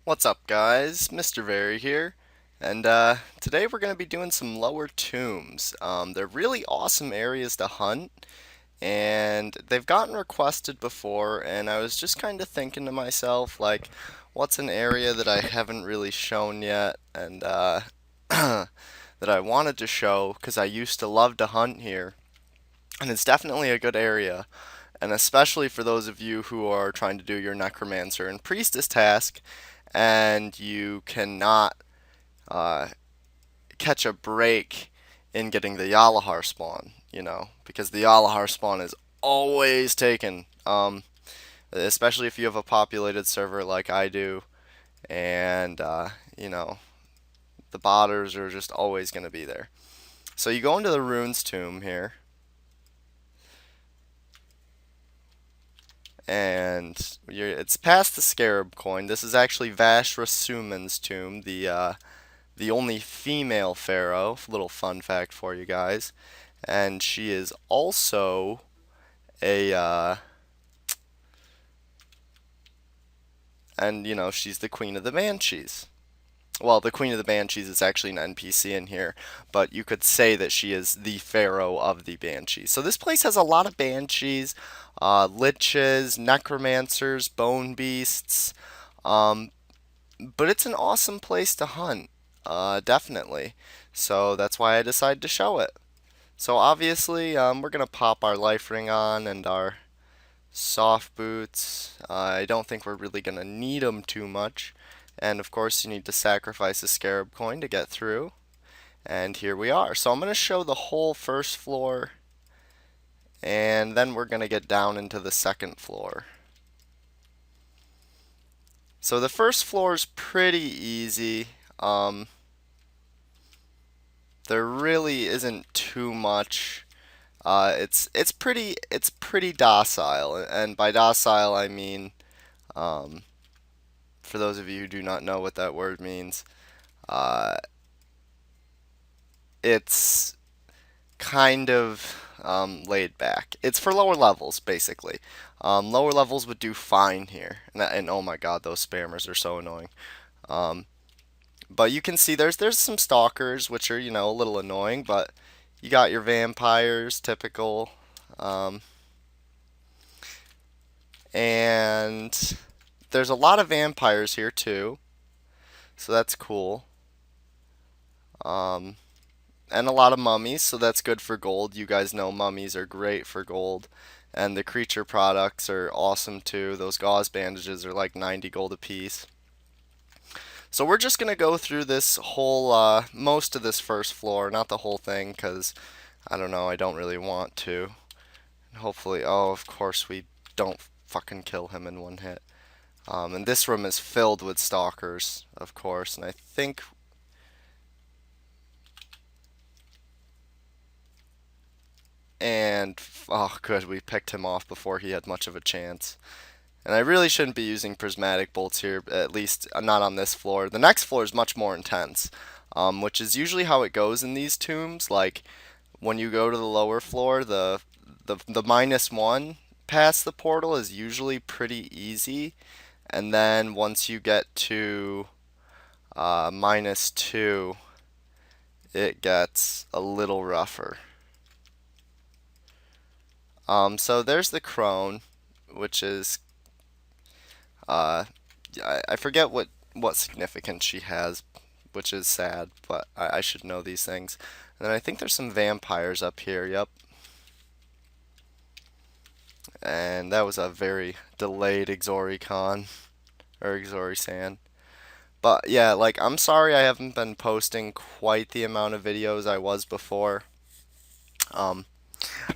What's up, guys? MrVerry here, and today we're going to be doing some lower tombs. They're really awesome areas to hunt, and they've gotten requested before, and I was just kind of thinking to myself, like, what's an area that I haven't really shown yet, and that I wanted to show, because I used to love to hunt here, and it's definitely a good area. And especially for those of you who are trying to do your Necromancer and Priestess task, and you cannot uh, catch a break in getting the Yalahar spawn, because the Yalahar spawn is always taken, especially if you have a populated server like I do, and, you know, the botters are just always going to be there. So you go into the Runes Tomb here, and it's past the Scarab coin. This is actually Vashresamun's tomb, the only female pharaoh. Little fun fact for you guys. And she is also a, she's the queen of the banshees. Well, the queen of the banshees is actually an NPC in here, but you could say that she is the pharaoh of the banshees. So this place has a lot of banshees, liches, necromancers, bone beasts, um, but it's an awesome place to hunt, definitely. So that's why I decided to show it. So obviously, we're gonna pop our life ring on and our soft boots. I don't think we're really gonna need them too much. And of course, you need to sacrifice a scarab coin to get through. And here we are. So I'm gonna show the whole first floor, and then we're gonna get down into the second floor. So the first floor is pretty easy. There really isn't too much. It's pretty docile, and by docile I mean, um, for those of you who do not know what that word means, uh, it's kind of laid back. It's for lower levels, basically. Lower levels would do fine here, and oh my god, those spammers are so annoying. Um, but you can see there's some stalkers, which are a little annoying, but you got your vampires, typical. Um, and there's a lot of vampires here too, so that's cool. Um, and a lot of mummies, so that's good for gold. You guys know mummies are great for gold. And the creature products are awesome too. Those gauze bandages are like 90 gold a piece. So we're just going to go through this whole, most of this first floor, not the whole thing, because I don't know, I don't really want to. Hopefully, oh, of course we don't fucking kill him in one hit. And this room is filled with stalkers, of course, and I think. And, oh, good, we picked him off before he had much of a chance. And I really shouldn't be using prismatic bolts here, at least not on this floor. The next floor is much more intense, which is usually how it goes in these tombs. Like, when you go to the lower floor, the -1 past the portal is usually pretty easy. And then once you get to -2, it gets a little rougher. So there's the crone, which is I forget what significance she has, which is sad, but I should know these things. And then I think there's some vampires up here. Yep. And that was a very delayed Exoricon or Exorisan. But yeah, like I'm sorry I haven't been posting quite the amount of videos I was before. Um,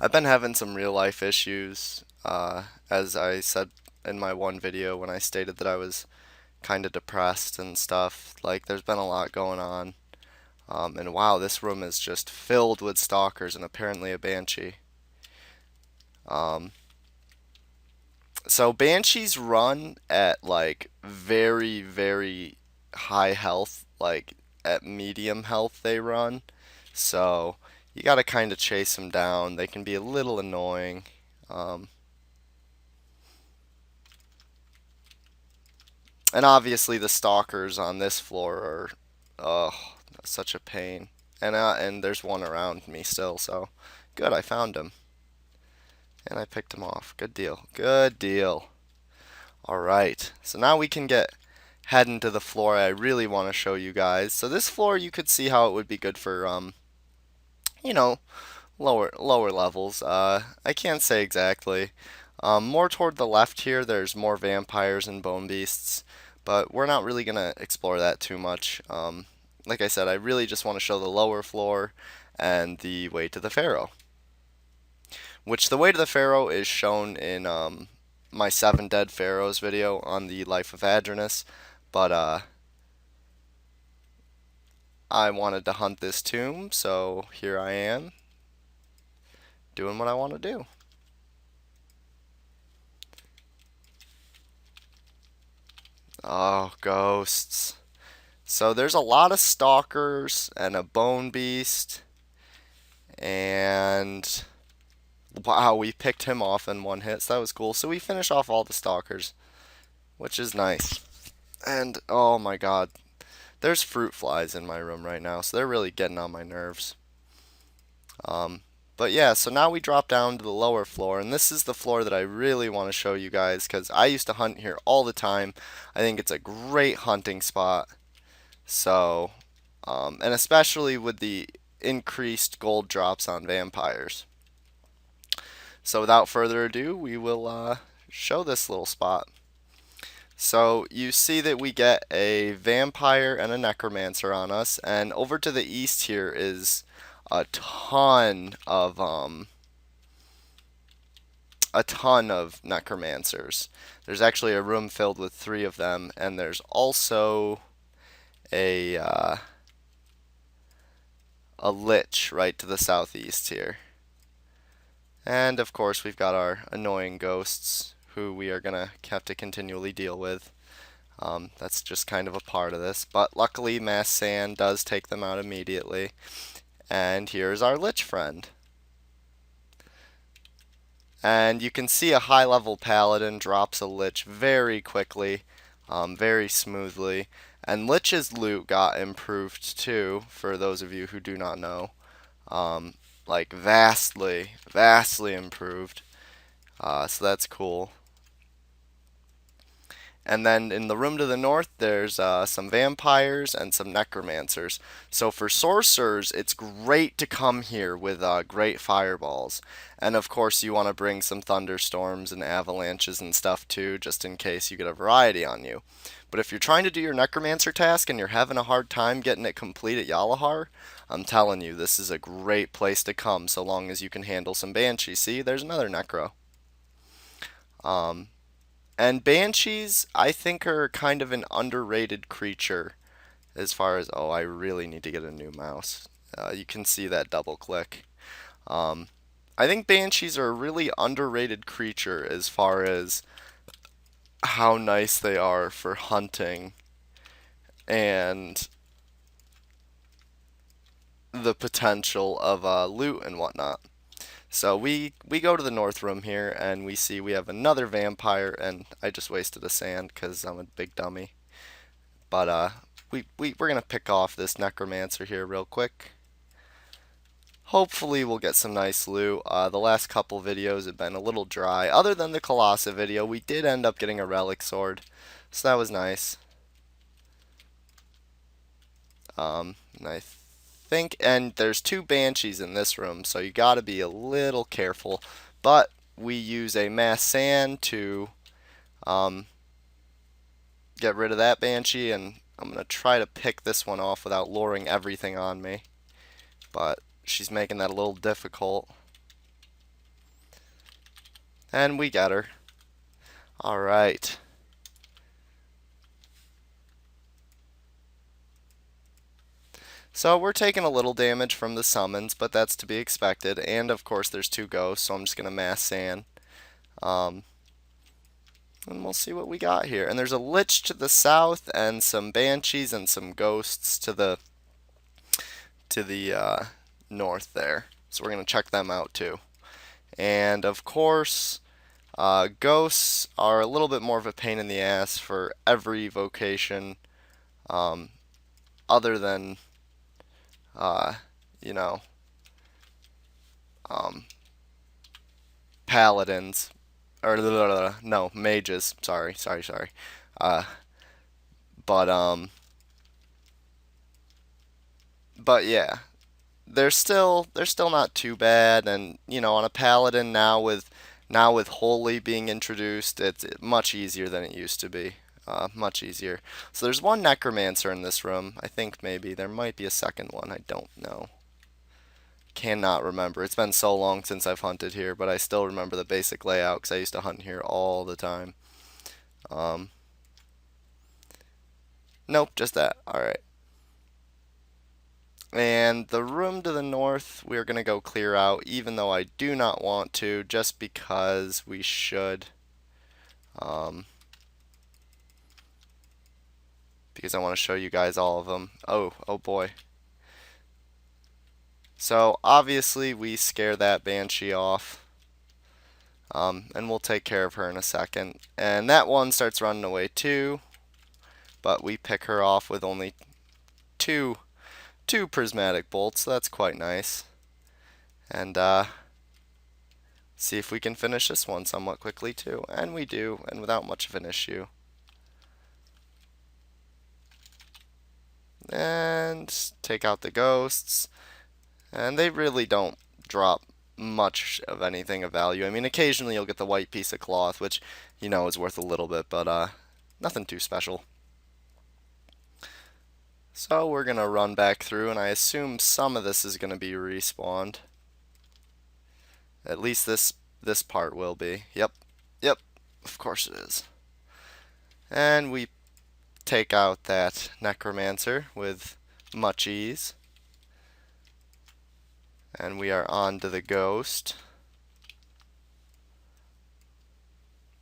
I've been having some real life issues, as I said in my one video when I stated that I was kind of depressed and stuff. Like, there's been a lot going on. And wow, this room is just filled with stalkers and apparently a banshee. Um, so banshees run at like very, very high health, like at medium health they run. So you gotta kind of chase them down. They can be a little annoying. Um, And obviously the stalkers on this floor are, oh, such a pain. And there's one around me still, so good, I found him. And I picked him off. Good deal. Good deal. Alright, so now we can get heading to the floor I really want to show you guys. So this floor you could see how it would be good for you know, lower levels. I can't say exactly. More toward the left here, there's more vampires and bone beasts, but we're not really gonna explore that too much. Like I said, I really just want to show the lower floor and the way to the Pharaoh. Which the way to the Pharaoh is shown in my 7 Dead Pharaohs video on the life of Adranus, but I wanted to hunt this tomb, so here I am, doing what I want to do. Oh, ghosts. So there's a lot of stalkers and a bone beast, and wow, we picked him off in one hit, so that was cool. So we finish off all the stalkers, which is nice. And oh my god, there's fruit flies in my room right now, so they're really getting on my nerves. But yeah, so now we drop down to the lower floor, and this is the floor that I really want to show you guys because I used to hunt here all the time. I think it's a great hunting spot. So, and especially with the increased gold drops on vampires. So without further ado, we will show this little spot. So you see that we get a vampire and a necromancer on us, and over to the east here is a ton of necromancers. There's actually a room filled with 3 of them, and there's also a lich right to the southeast here. And of course we've got our annoying ghosts who we are gonna have to continually deal with. That's just kind of a part of this, but luckily mass sand does take them out immediately. And here's our lich friend. And you can see a high level paladin drops a lich very quickly, very smoothly. And lich's loot got improved too, for those of you who do not know. Like vastly improved. So that's cool. And then in the room to the north, there's some vampires and some necromancers. So for sorcerers, it's great to come here with great fireballs. And of course, you want to bring some thunderstorms and avalanches and stuff too, just in case you get a variety on you. But if you're trying to do your necromancer task and you're having a hard time getting it complete at Yalahar, I'm telling you, this is a great place to come so long as you can handle some banshees. See, there's another necro. And banshees, I think, are kind of an underrated creature as far as, oh, I really need to get a new mouse. You can see that double click. I think banshees are a really underrated creature as far as how nice they are for hunting and the potential of loot and whatnot. So we go to the north room here and we see we have another vampire, and I just wasted a sand because I'm a big dummy. But we're gonna pick off this necromancer here real quick. Hopefully we'll get some nice loot. The last couple videos have been a little dry. Other than the Colossus video, we did end up getting a relic sword, so that was nice. And I think, and there's 2 banshees in this room, so you gotta be a little careful. But we use a mass sand to get rid of that banshee, and I'm gonna try to pick this one off without luring everything on me. But she's making that a little difficult. And we get her. Alright. So we're taking a little damage from the summons, but that's to be expected. And of course there's 2 ghosts, so I'm just going to mass sand. And we'll see what we got here. And there's a lich to the south, and some banshees and some ghosts to the north there. So we're going to check them out too. And of course, Ghosts are a little bit more of a pain in the ass for every vocation, um, other than, uh, you know, um, paladins, or no, mages. Sorry. Uh, but but yeah, they're still not too bad, and on a paladin now with holy being introduced, it's much easier than it used to be. Much easier. So there's one necromancer in this room. I think maybe there might be a second one. I don't know. Cannot remember. It's been so long since I've hunted here, but I still remember the basic layout because I used to hunt here all the time. Um, nope, just that. All right. And the room to the north, we're going to go clear out, even though I do not want to, just because we should. Um, because I want to show you guys all of them. Oh boy. So, obviously, we scare that banshee off. And we'll take care of her in a second. And that one starts running away too, but we pick her off with only two prismatic bolts, so that's quite nice. And see if we can finish this one somewhat quickly too. And we do, and without much of an issue. And take out the ghosts. And they really don't drop much of anything of value. I mean, occasionally you'll get the white piece of cloth, which, is worth a little bit, but nothing too special. So we're going to run back through, and I assume some of this is going to be respawned. At least this part will be. Yep, of course it is. And we take out that Necromancer with much ease. And we are on to the ghost.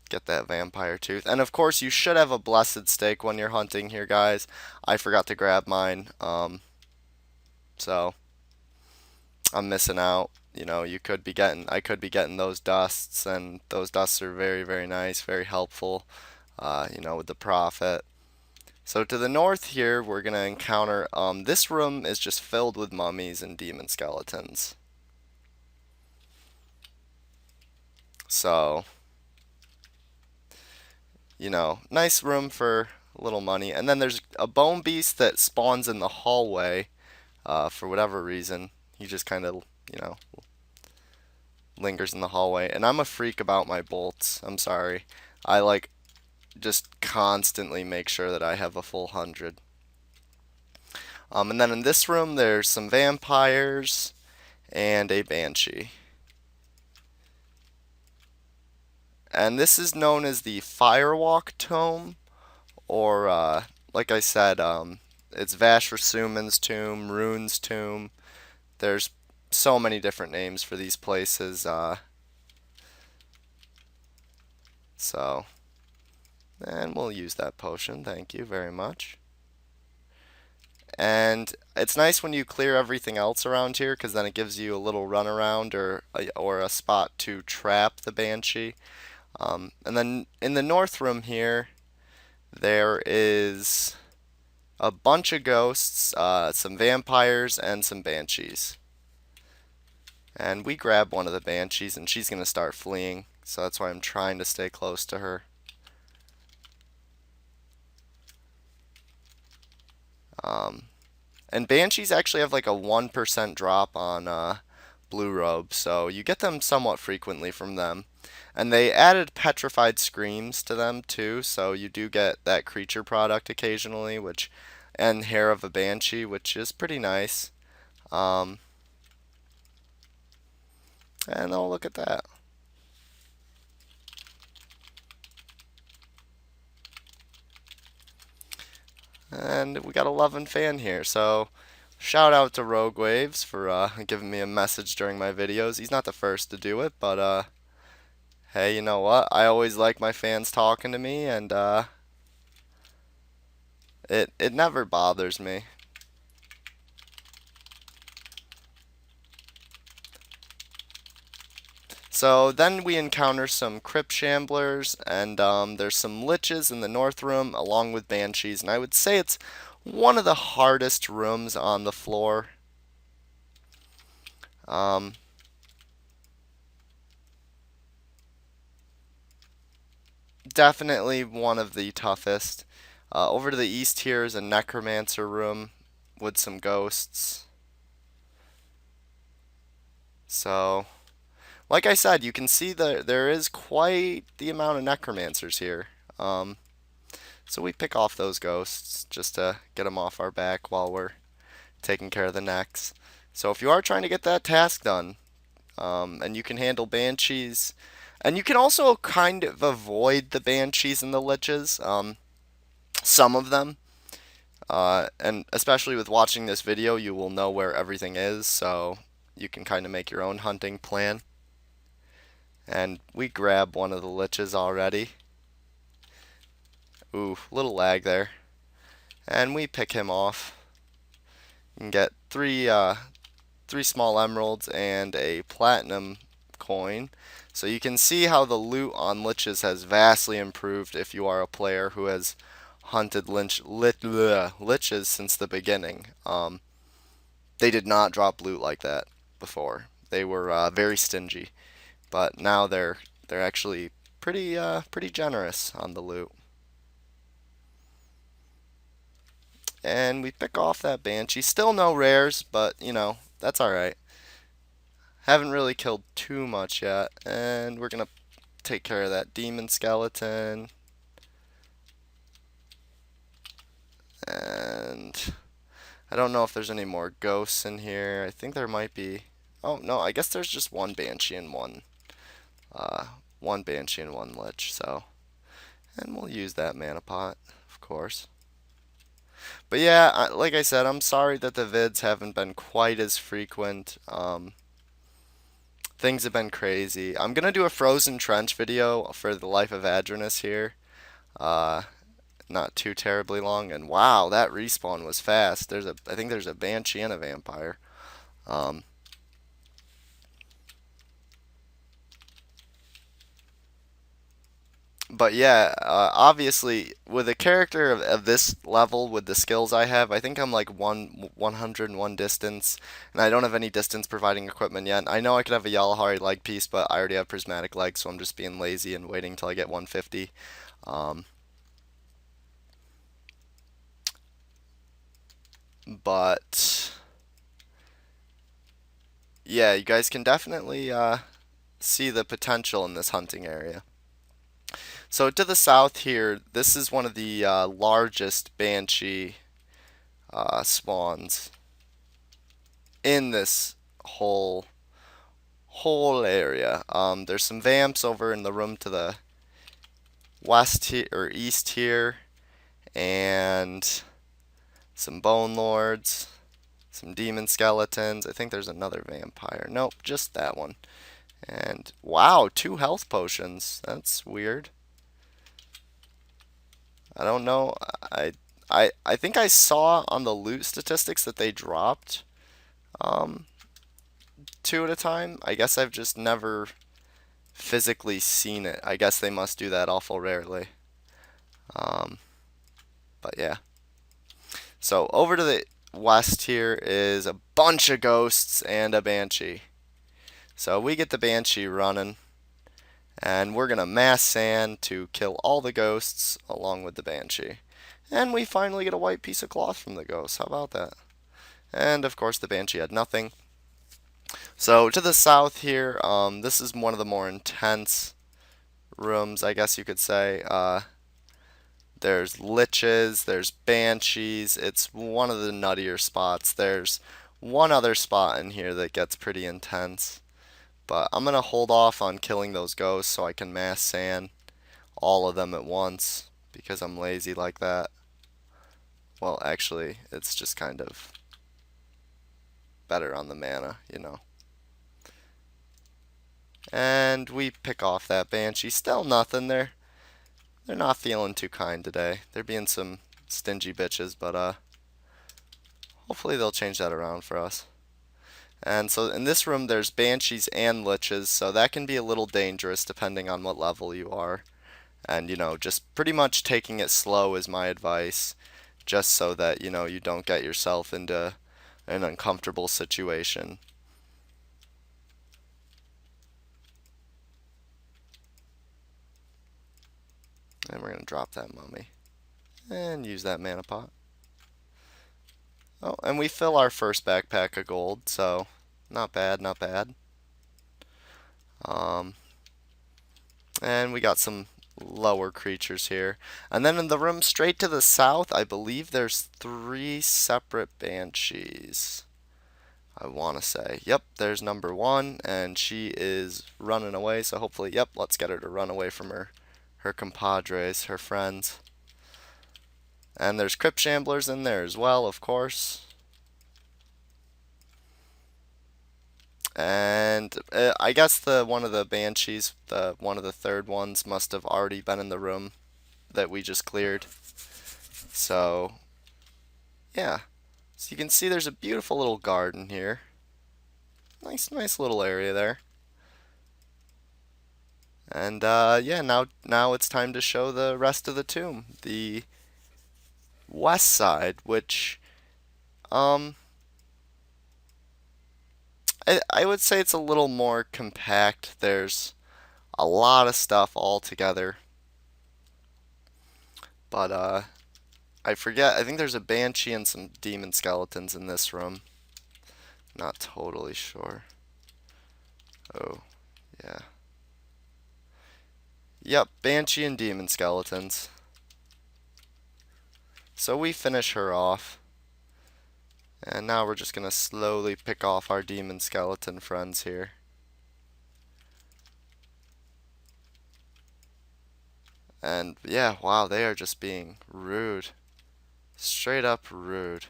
Get that vampire tooth. And of course you should have a blessed stake when you're hunting here, guys. I forgot to grab mine. So I'm missing out. I could be getting those dusts, and those dusts are very, very nice, very helpful, with the prophet. So to the north here, we're going to encounter, this room is just filled with mummies and demon skeletons. So, nice room for a little money. And then there's a bone beast that spawns in the hallway, for whatever reason. He just kind of, lingers in the hallway. And I'm a freak about my bolts. I'm sorry. I just constantly make sure that I have a full 100. And then in this room, there's some vampires and a banshee. And this is known as the Firewalk Tome, or like I said, it's Vashresamun's tomb, Rune's tomb. There's so many different names for these places. And we'll use that potion. Thank you very much. And it's nice when you clear everything else around here, because then it gives you a little runaround or a spot to trap the banshee. And then in the north room here, there is a bunch of ghosts, some vampires, and some banshees. And we grab one of the banshees, and she's going to start fleeing, so that's why I'm trying to stay close to her. And banshees actually have like a 1% drop on blue robes, so you get them somewhat frequently from them. And they added petrified screams to them too, so you do get that creature product occasionally, and hair of a banshee, which is pretty nice. And oh, look at that. And we got a loving fan here, so shout out to Rogue Waves for giving me a message during my videos. He's not the first to do it, but hey, you know what? I always like my fans talking to me, and it never bothers me. So then we encounter some crypt shamblers, and there's some liches in the north room along with banshees, and I would say it's one of the hardest rooms on the floor. Um, Definitely one of the toughest. Over to the east here is a Necromancer room with some ghosts. So, like I said, you can see that there is quite the amount of Necromancers here. Um, so we pick off those ghosts just to get them off our back while we're taking care of the necks. So if you are trying to get that task done, and you can handle banshees, and you can also kind of avoid the banshees and the liches, some of them. And especially with watching this video, you will know where everything is, so you can kind of make your own hunting plan. And we grab one of the liches already. Ooh, little lag there. And we pick him off. You can get three small emeralds and a platinum coin. So you can see how the loot on liches has vastly improved if you are a player who has hunted liches since the beginning. They did not drop loot like that before. They were very stingy, but now they're actually pretty generous on the loot. And we pick off that banshee. Still no rares, but you know that's all right. Haven't really killed too much yet, and we're gonna take care of that demon skeleton. And I don't know if there's any more ghosts in here. I think there might be. Oh no, I guess there's just one banshee and uh, one banshee and one lich. So, and we'll use that mana pot, of course. But yeah, like I said, I'm sorry that the vids haven't been quite as frequent. Things have been crazy. I'm gonna do a Frozen Trench video for the life of Adranus here. Uh, Not too terribly long. And wow, that respawn was fast. I think there's a banshee and a vampire. Um, but yeah, obviously with a character of this level with the skills I have, I think I'm like 101 distance, and I don't have any distance providing equipment yet. I know I could have a Yalahari leg piece, but I already have prismatic legs, so I'm just being lazy and waiting till I get 150. Um, but yeah, you guys can definitely see the potential in this hunting area. So to the south here, this is one of the largest banshee spawns in this whole area. There's some vamps over in the room to the west here or east here, and some bone lords, some demon skeletons. I think there's another vampire. Nope, just that one. And wow, 2 health potions. That's weird. I don't know. I think I saw on the loot statistics that they dropped um, 2 at a time. I guess I've just never physically seen it. I guess they must do that awful rarely. Um, but yeah. So over to the west here is a bunch of ghosts and a banshee. So we get the banshee running, and we're gonna mass sand to kill all the ghosts along with the banshee. And we finally get a white piece of cloth from the ghosts. How about that? And of course the banshee had nothing. So to the south here, this is one of the more intense rooms, I guess you could say. There's liches, there's banshees. It's one of the nuttier spots. There's one other spot in here that gets pretty intense. But I'm going to hold off on killing those ghosts so I can mass sand all of them at once because I'm lazy like that. Well, actually, it's just kind of better on the mana, you know. And we pick off that banshee. Still nothing there. They're not feeling too kind today. They're being some stingy bitches, but hopefully they'll change that around for us. And so in this room there's banshees and liches, so that can be a little dangerous depending on what level you are. And just pretty much taking it slow is my advice, just so that you don't get yourself into an uncomfortable situation. And we're going to drop that mummy and use that mana pot. Oh, and we fill our first backpack of gold, so not bad, not bad. Um, and we got some lower creatures here. And then in the room straight to the south, I believe there's 3 separate banshees. I want to say. Yep, there's number 1, and she is running away, so hopefully, yep, let's get her to run away from her compadres, her friends. And there's Crypt Shamblers in there as well, of course. And I guess one of the banshees, one of the third ones, must have already been in the room that we just cleared. So yeah, so you can see there's a beautiful little garden here. Nice little area there. And yeah, now it's time to show the rest of the tomb, the west side, which um I would say it's a little more compact. There's a lot of stuff all together. But I forget. I think there's a banshee and some demon skeletons in this room. Not totally sure. Oh, yeah. Yep, banshee and demon skeletons. So we finish her off. And now we're just gonna slowly pick off our demon skeleton friends here. And yeah, wow, they are just being rude. Straight up rude.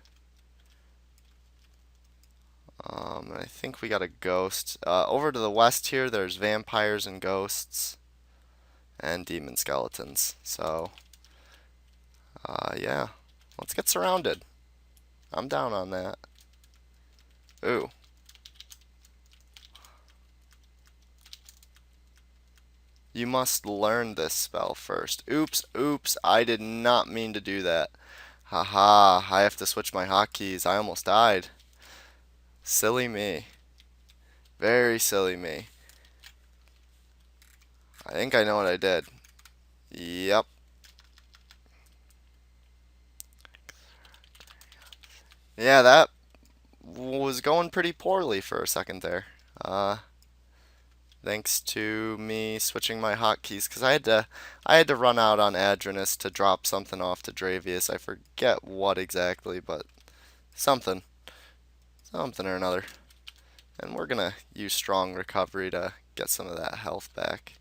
I think we got a ghost. Over to the west here, there's vampires and ghosts and demon skeletons. So, yeah, let's get surrounded. I'm down on that. Ooh. You must learn this spell first. Oops, I did not mean to do that. Haha, I have to switch my hotkeys. I almost died. Silly me. Very silly me. I think I know what I did. Yep. Yeah, that was going pretty poorly for a second there. Thanks to me switching my hotkeys, because I had to run out on Adranus to drop something off to Drevius. I forget what exactly, but something or another. And we're gonna use strong recovery to get some of that health back,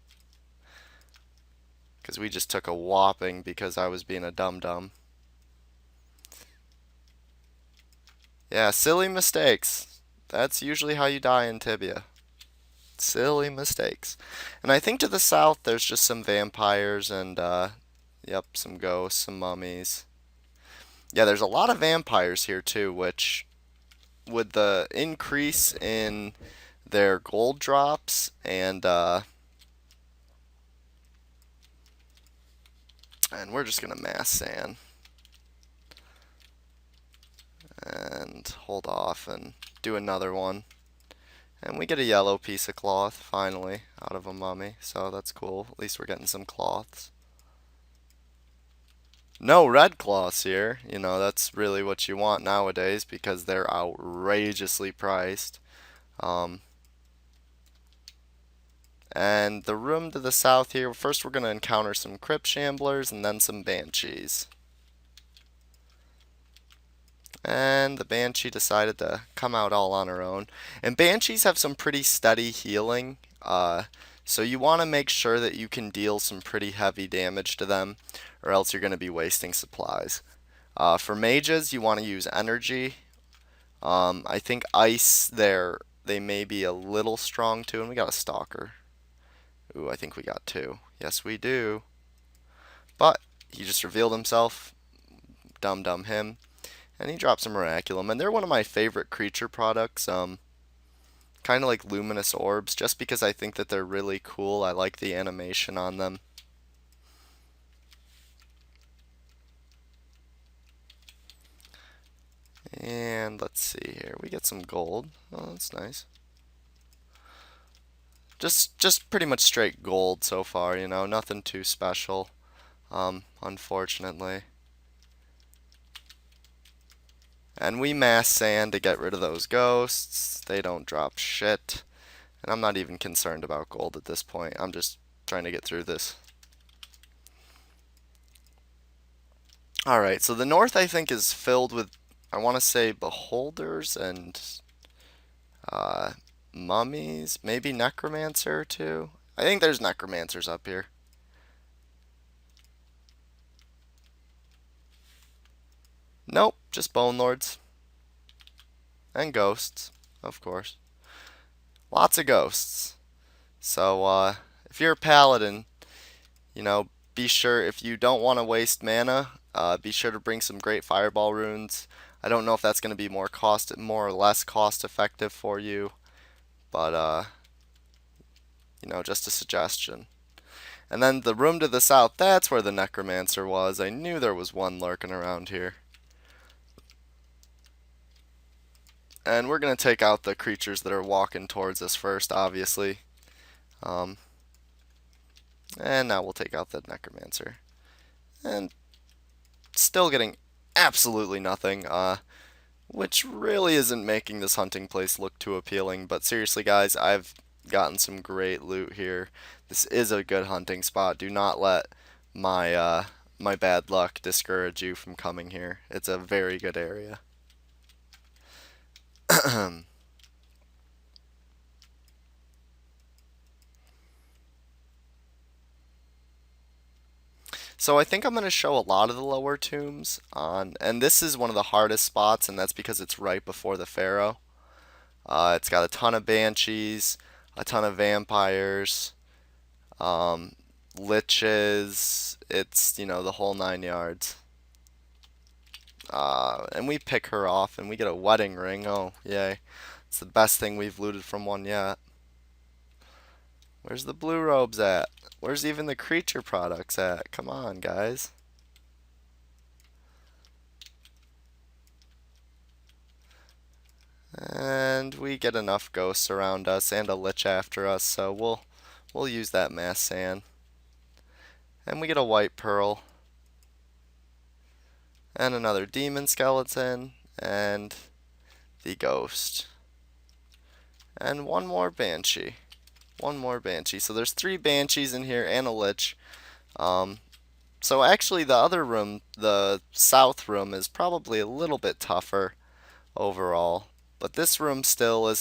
because we just took a whopping because I was being a dum-dum. Yeah, silly mistakes. That's usually how you die in Tibia. Silly mistakes. And I think to the south there's just some vampires and yep, some ghosts, some mummies. Yeah, there's a lot of vampires here too, which with the increase in their gold drops and we're just gonna mass sand and hold off and do another one. And we get a yellow piece of cloth, finally, out of a mummy, so that's cool. At least we're getting some cloths. No red cloths here. That's really what you want nowadays because they're outrageously priced. Um, and the room to the south here, first we're going to encounter some Crypt Shamblers and then some Banshees. And the Banshee decided to come out all on her own. And Banshees have some pretty steady healing. So you want to make sure that you can deal some pretty heavy damage to them, or else you're going to be wasting supplies. For mages, you want to use energy. I think ice they may be a little strong too. And we got a stalker. Ooh, I think we got 2. Yes, we do. But he just revealed himself. Dum him. And he drops a Miraculum, and they're one of my favorite creature products. kind of like luminous orbs, just because I think that they're really cool. I like the animation on them. And let's see here. We get some gold. Oh, that's nice. Just pretty much straight gold so far, you know, nothing too special. Unfortunately. And we mass sand to get rid of those ghosts. They don't drop shit. And I'm not even concerned about gold at this point. I'm just trying to get through this. Alright, so the north I think is filled with, I want to say, beholders and uh, mummies. Maybe Necromancer too. I think there's Necromancers up here. Nope, just Bone Lords. And ghosts, of course. Lots of ghosts. So, if you're a paladin, you know, be sure, if you don't want to waste mana, be sure to bring some great fireball runes. I don't know if that's going to be more or less cost effective for you, but, you know, just a suggestion. And then the room to the south, that's where the Necromancer was. I knew there was one lurking around here. And we're going to take out the creatures that are walking towards us first, obviously. And now we'll take out the Necromancer. And still getting absolutely nothing, which really isn't making this hunting place look too appealing. But seriously, guys, I've gotten some great loot here. This is a good hunting spot. Do not let my bad luck discourage you from coming here. It's a very good area. So I think I'm going to show a lot of the lower tombs on, and this is one of the hardest spots, and that's because it's right before the Pharaoh. It's got a ton of banshees, a ton of vampires, um, liches. It's, you know, the whole 9 yards. And we pick her off, and we get a wedding ring. Oh, yay! It's the best thing we've looted from one yet. Where's the blue robes at? Where's even the creature products at? Come on, guys. And we get enough ghosts around us and a lich after us, so we'll use that mass sand. And we get a white pearl. And another demon skeleton. And the ghost. And one more banshee. One more banshee. So there's 3 banshees in here and a lich. So actually the other room, the south room, is probably a little bit tougher overall. But this room still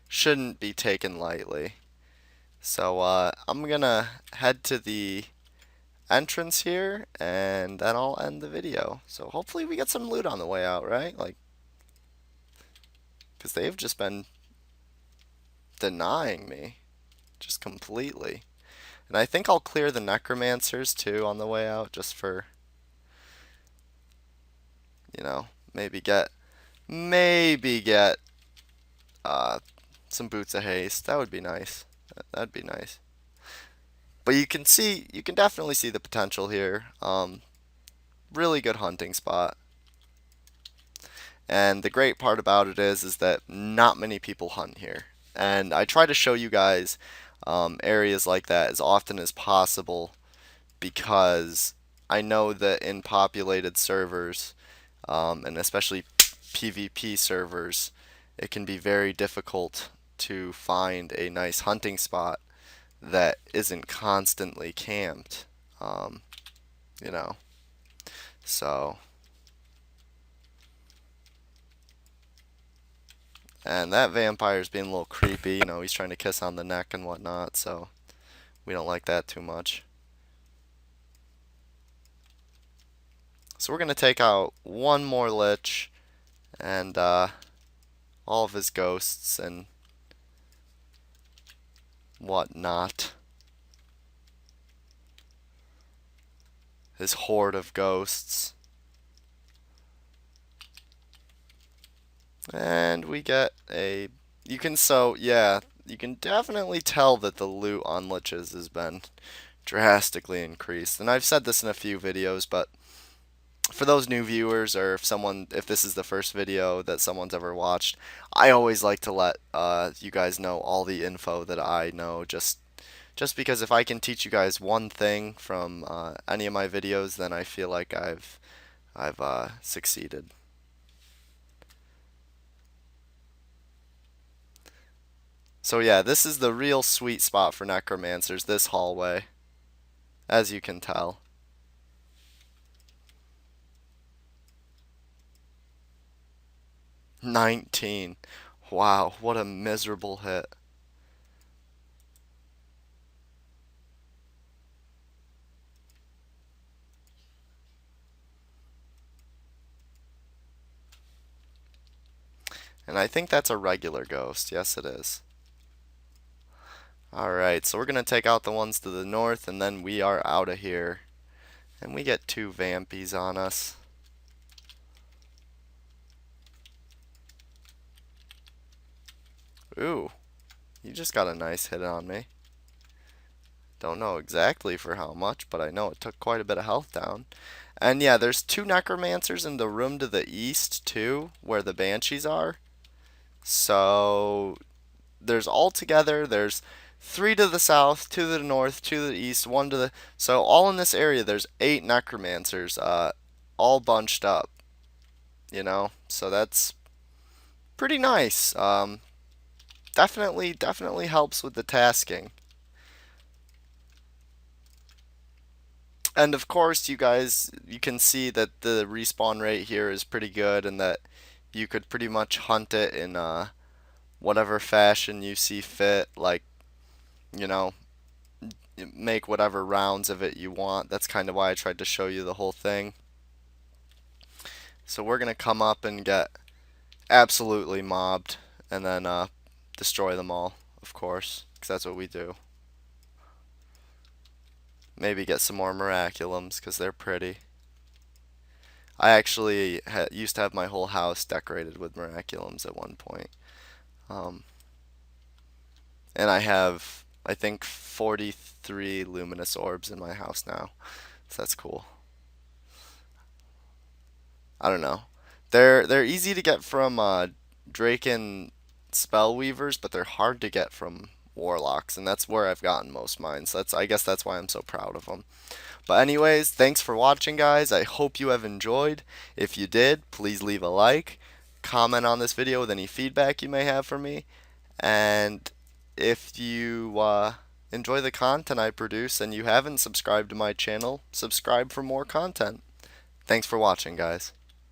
shouldn't be taken lightly. So I'm gonna head to the entrance here, and then I'll end the video. So hopefully we get some loot on the way out, right? Like, because they've just been denying me, just completely. And I think I'll clear the Necromancers too on the way out, just for, you know, maybe get some boots of haste. That would be nice. That'd be nice. But you can definitely see the potential here. Really good hunting spot. And the great part about it is that not many people hunt here. And I try to show you guys areas like that as often as possible, because I know that in populated servers, and especially PvP servers, it can be very difficult to find a nice hunting spot that isn't constantly camped, you know. So, and that vampire's being a little creepy, you know, he's trying to kiss on the neck and whatnot, so we don't like that too much. So we're going to take out one more lich and all of his ghosts and whatnot. His horde of ghosts. And we get a Yeah, you can definitely tell that the loot on liches has been drastically increased. And I've said this in a few videos, but for those new viewers, or if this is the first video that someone's ever watched, I always like to let you guys know all the info that I know, just because if I can teach you guys one thing from any of my videos, then I feel like I've succeeded. So yeah, this is the real sweet spot for necromancers, this hallway, as you can tell. 19. Wow, what a miserable hit. And I think that's a regular ghost. Yes, it is. Alright, so we're going to take out the ones to the north, and then we are out of here. And we get two vampies on us. Ooh, you just got a nice hit on me. Don't know exactly for how much, but I know it took quite a bit of health down. And yeah, there's two necromancers in the room to the east, too, where the banshees are. So there's three to the south, two to the north, two to the east, one to the. So all in this area, there's eight necromancers, all bunched up. So that's pretty nice. Definitely helps with the tasking. And of course, you can see that the respawn rate here is pretty good, and that you could pretty much hunt it in whatever fashion you see fit. Like, you know, make whatever rounds of it you want. That's kind of why I tried to show you the whole thing. So we're gonna come up and get absolutely mobbed, and then destroy them all, of course, because that's what we do. Maybe get some more miraculums because they're pretty. I actually used to have my whole house decorated with miraculums at one point. Um, and I have, I think, 43 luminous orbs in my house now. So that's cool. I don't know. They're easy to get from Draken spellweavers, but they're hard to get from warlocks, and that's where I've gotten most of mine. So I guess that's why I'm so proud of them. But anyways, thanks for watching, guys. I hope you have enjoyed. If you did, please leave a like, comment on this video with any feedback you may have for me, and if you enjoy the content I produce and you haven't subscribed to my channel, subscribe for more content. Thanks for watching, guys.